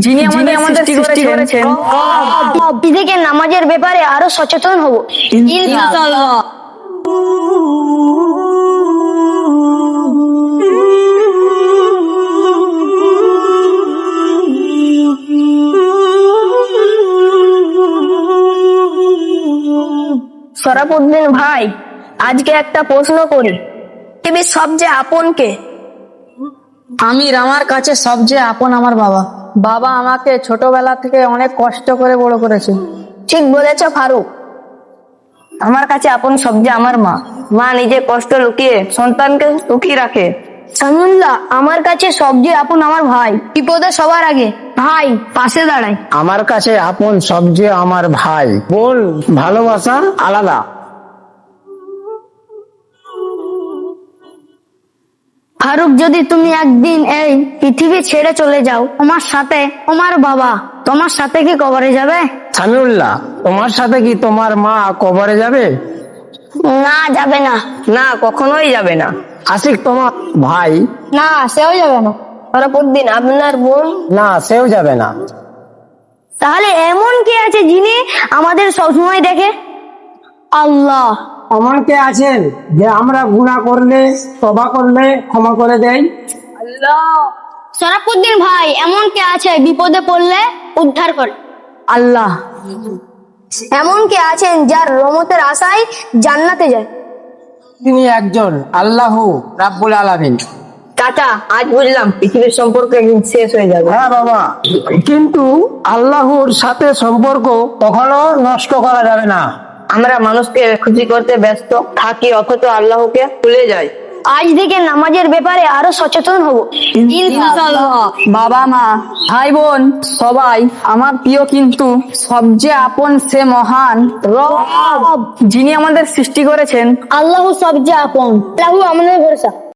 যিনি আমাদের সৃষ্টি করেছেন। নিজেকে নামাজের ব্যাপারে আরো সচেতন হব ইনশাআল্লাহ। শরাফুদ্দিন ভাই, আজকে একটা প্রশ্ন করি, পৃথিবীর সবচেয়ে আপন কে? আমার কাছে সবচেয়ে আপন আমার বাবা। বাবা আমাকে ছোটবেলা থেকে অনেক কষ্ট করে বড় করেছে। ঠিক বলেছ ফারুক, আমার কাছে আপন সবচেয়ে আমার মা। মা নিজের কষ্ট লুকিয়ে সন্তানকে সুখী রাখে। সামিউল্লাহ, আমার কাছে সবচেয়ে আপন আমার ভাই। বিপদে সবার আগে ভাই পাশে দাঁড়ায়। আমার কাছে আপন সবচেয়ে আমার ভাই। বোন ভালোবাসা আলাদা। ফারুক, যদি তুমি একদিন এই পৃথিবী ছেড়ে চলে যাও, তোমার সাথে তোমার বাবা তোমার সাথে কি কবরে যাবে? সামিউল্লাহ, তোমার সাথে কি তোমার মা কবরে যাবে? না, যাবে না। না, কখনোই যাবে না। আশিক তোমার ভাই? না, সেও যাবে না। শরাফুদ্দিন আপনার বোন? না, সেও যাবে না। তাহলে এমন কে আছে যিনি আমাদের সবসময় দেখে? আল্লাহ। এমন কে আছেন যে আমরা গুনাহ করলে তওবা করলে ক্ষমা করে দেয়? শরাফুদ্দিন ভাই, এমন কে আছে বিপদে পড়লে উদ্ধার করে? আল্লাহ। এমন কে আছেন যার রহমতের আশায় জান্নাতে যায়? তিনি একজন আল্লাহ রাব্বুল আলামিন। চাচা, আজ বুঝলাম পৃথিবীর সম্পর্ক একদিন শেষ হয়ে যাবে। হ্যাঁ বাবা, কিন্তু আল্লাহর সাথে সম্পর্ক কখনো নষ্ট করা যাবে না। আমরা মানুষকে খুশি করতে ব্যস্ত থাকি, অথচ আল্লাহকে ভুলে যাই। আজ থেকে নামাজের ব্যাপারে আরো সচেতন হব ইনশাআল্লাহ। বাবা মা ভাই বোন সবাই আমার প্রিয়, কিন্তু সবচেয়ে আপন সে মহান রব, যিনি আমাদের সৃষ্টি করেছেন। আল্লাহ সবচেয়ে আপন, আল্লাহ আমাদের ভরসা।